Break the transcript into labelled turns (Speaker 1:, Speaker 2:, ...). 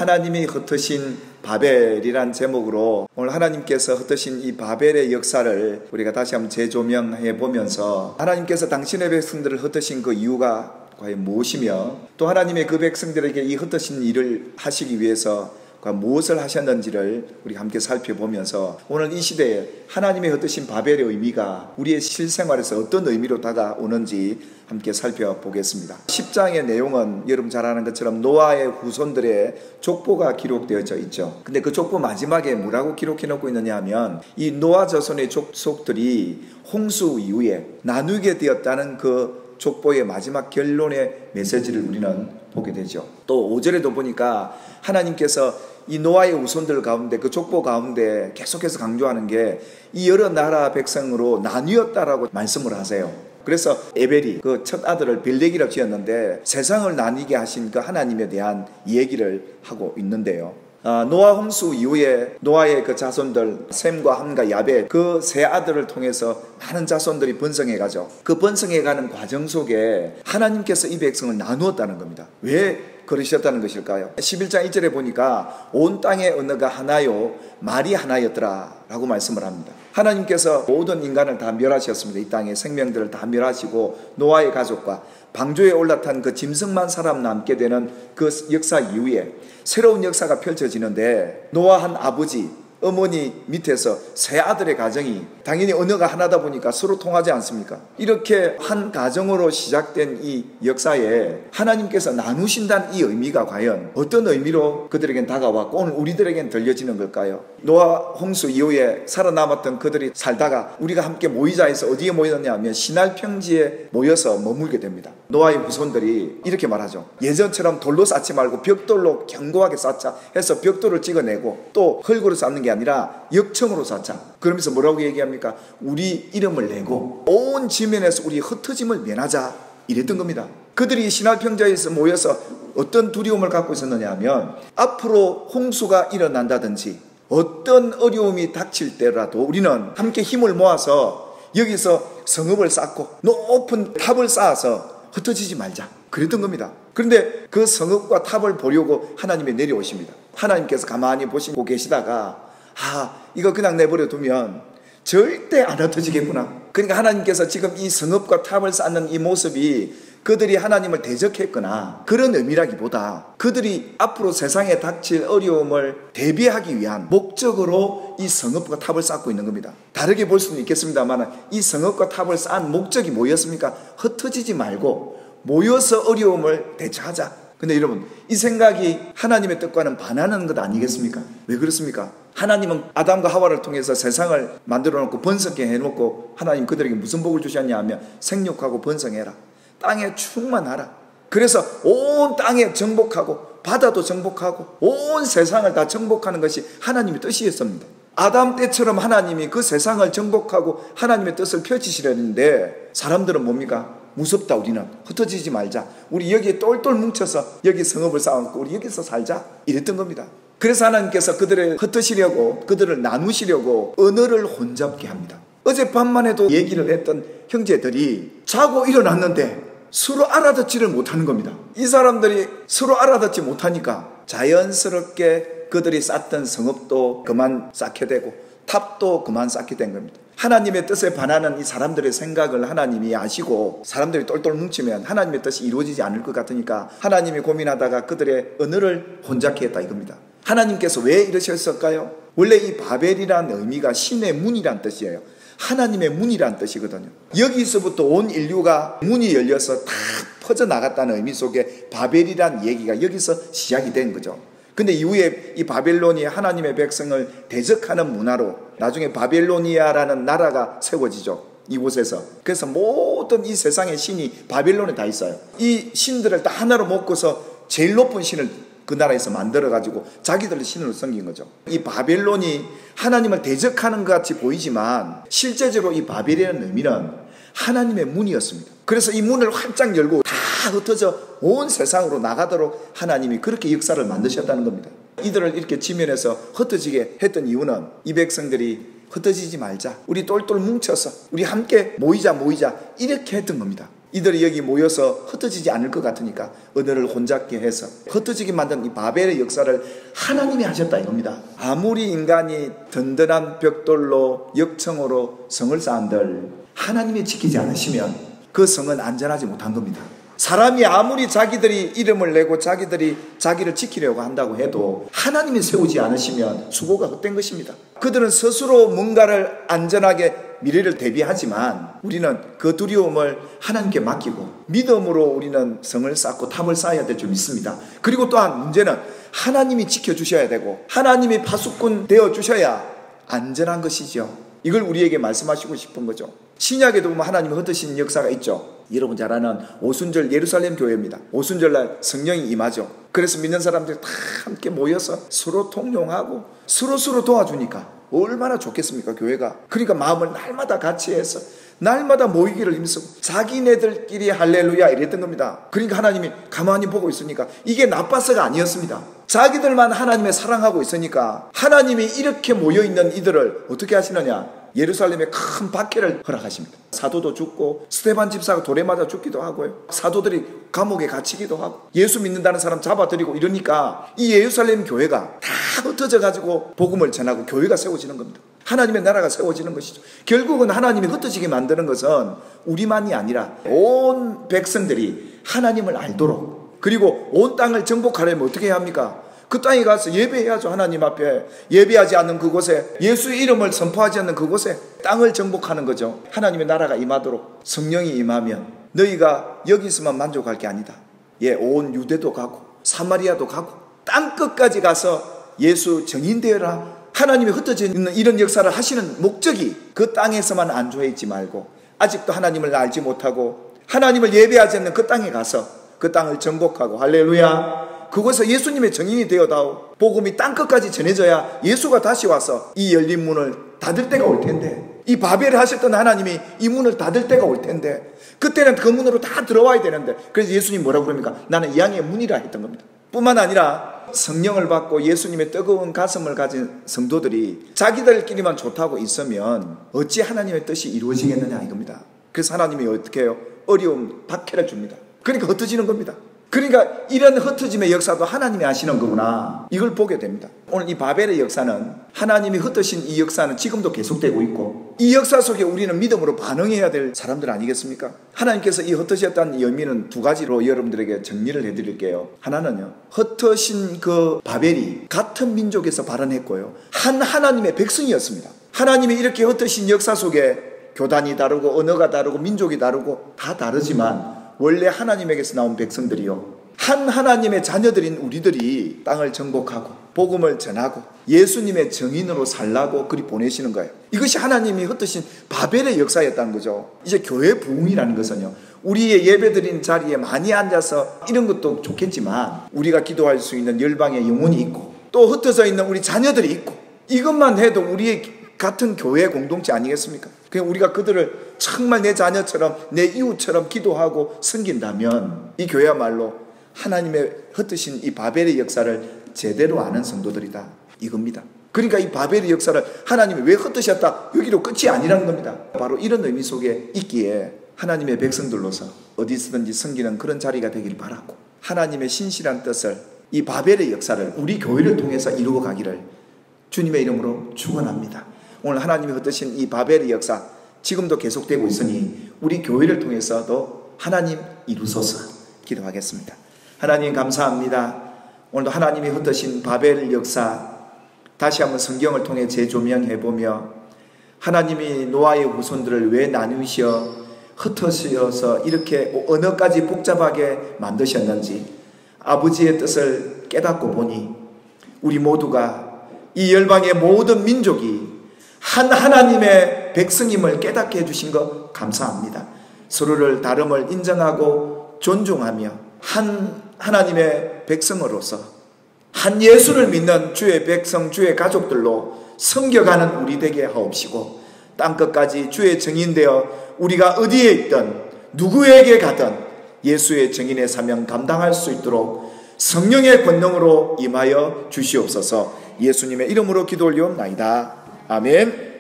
Speaker 1: 하나님이 흩으신 바벨이란 제목으로 오늘 하나님께서 흩으신 이 바벨의 역사를 우리가 다시 한번 재조명해 보면서 하나님께서 당신의 백성들을 흩으신 그 이유가 과연 무엇이며 또 하나님의 그 백성들에게 이 흩으신 일을 하시기 위해서 무엇을 하셨는지를 우리 함께 살펴보면서 오늘 이 시대에 하나님의 흩으신 바벨의 의미가 우리의 실생활에서 어떤 의미로 다가오는지 함께 살펴보겠습니다. 10장의 내용은 여러분 잘 아는 것처럼 노아의 후손들의 족보가 기록되어져 있죠. 근데 그 족보 마지막에 뭐라고 기록해 놓고 있느냐 하면 이 노아 자손의 족속들이 홍수 이후에 나누게 되었다는 그 족보의 마지막 결론의 메시지를 우리는 보게 되죠. 또 5절에도 보니까 하나님께서 이 노아의 후손들 가운데 그 족보 가운데 계속해서 강조하는 게 이 여러 나라 백성으로 나뉘었다라고 말씀을 하세요. 그래서 에벨이 그 첫 아들을 벨렉이라고 지었는데 세상을 나뉘게 하신 그 하나님에 대한 얘기를 하고 있는데요. 노아 홍수 이후에 노아의 그 자손들 셈과 함과 야벳 그 세 아들을 통해서 많은 자손들이 번성해가죠. 그 번성해가는 과정 속에 하나님께서 이 백성을 나누었다는 겁니다. 왜 그러셨다는 것일까요? 11장 1절에 보니까 온 땅의 언어가 하나요 말이 하나였더라 라고 말씀을 합니다. 하나님께서 모든 인간을 다 멸하셨습니다. 이 땅의 생명들을 다 멸하시고 노아의 가족과 방주에 올라탄 그 짐승만 사람 남게 되는 그 역사 이후에 새로운 역사가 펼쳐지는데 노아 한 아버지 어머니 밑에서 세 아들의 가정이 당연히 언어가 하나다 보니까 서로 통하지 않습니까? 이렇게 한 가정으로 시작된 이 역사에 하나님께서 나누신다는 이 의미가 과연 어떤 의미로 그들에겐 다가왔고 오늘 우리들에겐 들려지는 걸까요? 노아 홍수 이후에 살아남았던 그들이 살다가 우리가 함께 모이자 해서 어디에 모였느냐 하면 시날 평지에 모여서 머물게 됩니다. 노아의 후손들이 이렇게 말하죠. 예전처럼 돌로 쌓지 말고 벽돌로 견고하게 쌓자 해서 벽돌을 찍어내고 또 흙으로 쌓는 게 아니라 역청으로 쌓자. 그러면서 뭐라고 얘기합니까? 우리 이름을 내고 온 지면에서 우리 흩어짐을 면하자 이랬던 겁니다. 그들이 시날 평지에서 모여서 어떤 두려움을 갖고 있었느냐 하면 앞으로 홍수가 일어난다든지 어떤 어려움이 닥칠 때라도 우리는 함께 힘을 모아서 여기서 성읍을 쌓고 높은 탑을 쌓아서 흩어지지 말자 그랬던 겁니다. 그런데 그 성읍과 탑을 보려고 하나님이 내려오십니다. 하나님께서 가만히 보시고 계시다가 이거 그냥 내버려 두면 절대 안 흩어지겠구나. 그러니까 하나님께서 지금 이 성읍과 탑을 쌓는 이 모습이 그들이 하나님을 대적했거나 그런 의미라기보다 그들이 앞으로 세상에 닥칠 어려움을 대비하기 위한 목적으로 이 성읍과 탑을 쌓고 있는 겁니다. 다르게 볼 수는 있겠습니다만 이 성읍과 탑을 쌓은 목적이 뭐였습니까? 흩어지지 말고 모여서 어려움을 대처하자. 근데 여러분 이 생각이 하나님의 뜻과는 반하는 것 아니겠습니까? 왜 그렇습니까? 하나님은 아담과 하와를 통해서 세상을 만들어 놓고 번성케 해놓고 하나님 그들에게 무슨 복을 주셨냐 하면 생육하고 번성해라. 땅에 충만하라. 그래서 온 땅에 정복하고 바다도 정복하고 온 세상을 다 정복하는 것이 하나님의 뜻이었습니다. 아담 때처럼 하나님이 그 세상을 정복하고 하나님의 뜻을 펼치시려는데 사람들은 뭡니까? 무섭다. 우리는 흩어지지 말자. 우리 여기에 똘똘 뭉쳐서 여기 성읍을 쌓아놓고 우리 여기서 살자 이랬던 겁니다. 그래서 하나님께서 그들을 흩으시려고 그들을 나누시려고 언어를 혼잡게 합니다. 어젯밤만 해도 얘기를 했던 형제들이 자고 일어났는데 서로 알아듣지를 못하는 겁니다. 이 사람들이 서로 알아듣지 못하니까 자연스럽게 그들이 쌓던 성읍도 그만 쌓게 되고 탑도 그만 쌓게 된 겁니다. 하나님의 뜻에 반하는 이 사람들의 생각을 하나님이 아시고 사람들이 똘똘 뭉치면 하나님의 뜻이 이루어지지 않을 것 같으니까 하나님이 고민하다가 그들의 언어를 혼잡케 했다 이겁니다. 하나님께서 왜 이러셨을까요? 원래 이 바벨이라는 의미가 신의 문이란 뜻이에요. 하나님의 문이란 뜻이거든요. 여기서부터 온 인류가 문이 열려서 다 퍼져나갔다는 의미 속에 바벨이란 얘기가 여기서 시작이 된 거죠. 근데 이후에 이 바벨론이 하나님의 백성을 대적하는 문화로 나중에 바벨로니아라는 나라가 세워지죠. 이곳에서. 그래서 모든 이 세상의 신이 바벨론에 다 있어요. 이 신들을 다 하나로 묶어서 제일 높은 신을 그 나라에서 만들어가지고 자기들의 신으로 섬긴 거죠. 이 바벨론이 하나님을 대적하는 것 같이 보이지만 실제적으로 이 바벨이라는 의미는 하나님의 문이었습니다. 그래서 이 문을 활짝 열고 다 흩어져 온 세상으로 나가도록 하나님이 그렇게 역사를 만드셨다는 겁니다. 이들을 이렇게 지면에서 흩어지게 했던 이유는 이 백성들이 흩어지지 말자, 우리 똘똘 뭉쳐서 우리 함께 모이자 이렇게 했던 겁니다. 이들이 여기 모여서 흩어지지 않을 것 같으니까 언어를 혼잡게 해서 흩어지게 만든 이 바벨의 역사를 하나님이 하셨다 이겁니다. 아무리 인간이 든든한 벽돌로 역청으로 성을 쌓은들 하나님이 지키지 않으시면 그 성은 안전하지 못한 겁니다. 사람이 아무리 자기들이 이름을 내고 자기들이 자기를 지키려고 한다고 해도 하나님이 세우지 않으시면 수고가 헛된 것입니다. 그들은 스스로 뭔가를 안전하게 미래를 대비하지만 우리는 그 두려움을 하나님께 맡기고 믿음으로 우리는 성을 쌓고 탑을 쌓아야 될 줄 믿습니다. 그리고 또한 문제는 하나님이 지켜주셔야 되고 하나님이 파수꾼 되어주셔야 안전한 것이죠. 이걸 우리에게 말씀하시고 싶은 거죠. 신약에도 보면 하나님이 흩으신 역사가 있죠. 여러분 잘 아는 오순절 예루살렘 교회입니다. 오순절날 성령이 임하죠. 그래서 믿는 사람들이 다 함께 모여서 서로 통용하고 서로 도와주니까 얼마나 좋겠습니까, 교회가. 그러니까 마음을 날마다 같이 해서 날마다 모이기를 힘쓰고 자기네들끼리 할렐루야 이랬던 겁니다. 그러니까 하나님이 가만히 보고 있으니까 이게 나빠서가 아니었습니다. 자기들만 하나님의 사랑하고 있으니까 하나님이 이렇게 모여있는 이들을 어떻게 하시느냐, 예루살렘에 큰 박해를 허락하십니다. 사도도 죽고 스데반 집사가 돌에 맞아 죽기도 하고요, 사도들이 감옥에 갇히기도 하고 예수 믿는다는 사람 잡아들이고 이러니까 이 예루살렘 교회가 다 흩어져 가지고 복음을 전하고 교회가 세워지는 겁니다. 하나님의 나라가 세워지는 것이죠. 결국은 하나님이 흩어지게 만드는 것은 우리만이 아니라 온 백성들이 하나님을 알도록, 그리고 온 땅을 정복하려면 어떻게 해야 합니까? 그 땅에 가서 예배해야죠. 하나님 앞에. 예배하지 않는 그곳에, 예수의 이름을 선포하지 않는 그곳에 땅을 정복하는 거죠. 하나님의 나라가 임하도록. 성령이 임하면 너희가 여기서만 만족할 게 아니다. 온 유대도 가고 사마리아도 가고 땅 끝까지 가서 예수 증인되어라. 하나님이 흩어져 있는 이런 역사를 하시는 목적이 그 땅에서만 안주해 있지 말고 아직도 하나님을 알지 못하고 하나님을 예배하지 않는 그 땅에 가서 그 땅을 정복하고 할렐루야, 그곳에서 예수님의 증인이 되어다오. 복음이 땅끝까지 전해져야 예수가 다시 와서 이 열린 문을 닫을 때가 올 텐데, 이 바벨을 하셨던 하나님이 이 문을 닫을 때가 올 텐데 그때는 그 문으로 다 들어와야 되는데, 그래서 예수님 뭐라고 그럽니까? 나는 양의 문이라 했던 겁니다. 뿐만 아니라 성령을 받고 예수님의 뜨거운 가슴을 가진 성도들이 자기들끼리만 좋다고 있으면 어찌 하나님의 뜻이 이루어지겠느냐 이겁니다. 그래서 하나님이 어떻게 해요? 어려움, 박해를 줍니다. 그러니까 흩어지는 겁니다. 그러니까 이런 흩어짐의 역사도 하나님이 하시는 거구나, 이걸 보게 됩니다. 오늘 이 바벨의 역사는, 하나님이 흩으신 이 역사는 지금도 계속되고 있고 이 역사 속에 우리는 믿음으로 반응해야 될 사람들 아니겠습니까? 하나님께서 이 흩어졌다는 의미는 두 가지로 여러분들에게 정리를 해드릴게요. 하나는요, 흩어진 그 바벨이 같은 민족에서 발원했고요, 한 하나님의 백성이었습니다. 하나님이 이렇게 흩으신 역사 속에 교단이 다르고 언어가 다르고 민족이 다르고 다 다르지만 원래 하나님에게서 나온 백성들이요, 한 하나님의 자녀들인 우리들이 땅을 정복하고 복음을 전하고 예수님의 증인으로 살라고 그리 보내시는 거예요. 이것이 하나님이 흩으신 바벨의 역사였다는 거죠. 이제 교회 부흥이라는 것은요, 우리의 예배드린 자리에 많이 앉아서 이런 것도 좋겠지만 우리가 기도할 수 있는 열방의 영혼이 있고 또 흩어져 있는 우리 자녀들이 있고, 이것만 해도 우리의 같은 교회 공동체 아니겠습니까? 그냥 우리가 그들을 정말 내 자녀처럼 내 이웃처럼 기도하고 섬긴다면 이 교회야말로 하나님의 흩으신 이 바벨의 역사를 제대로 아는 성도들이다 이겁니다. 그러니까 이 바벨의 역사를 하나님이 왜 흩으셨다, 여기로 끝이 아니라는 겁니다. 바로 이런 의미 속에 있기에 하나님의 백성들로서 어디서든지 섬기는 그런 자리가 되길 바라고, 하나님의 신실한 뜻을, 이 바벨의 역사를 우리 교회를 통해서 이루어 가기를 주님의 이름으로 축원합니다. 오늘 하나님이 흩으신 이 바벨의 역사 지금도 계속되고 있으니 우리 교회를 통해서도 하나님 이루소서 기도하겠습니다. 하나님 감사합니다. 오늘도 하나님이 흩으신 바벨 역사 다시 한번 성경을 통해 재조명해보며 하나님이 노아의 후손들을 왜 나누셔 흩어져서 이렇게 언어까지 복잡하게 만드셨는지 아버지의 뜻을 깨닫고 보니 우리 모두가 이 열방의 모든 민족이 한 하나님의 백성임을 깨닫게 해주신 것 감사합니다. 서로를 다름을 인정하고 존중하며 한 하나님의 백성으로서 한 예수를 믿는 주의 백성, 주의 가족들로 섬겨가는 우리 되게 하옵시고 땅끝까지 주의 증인되어 우리가 어디에 있든 누구에게 가든 예수의 증인의 사명 감당할 수 있도록 성령의 권능으로 임하여 주시옵소서. 예수님의 이름으로 기도 올리옵나이다. 아멘.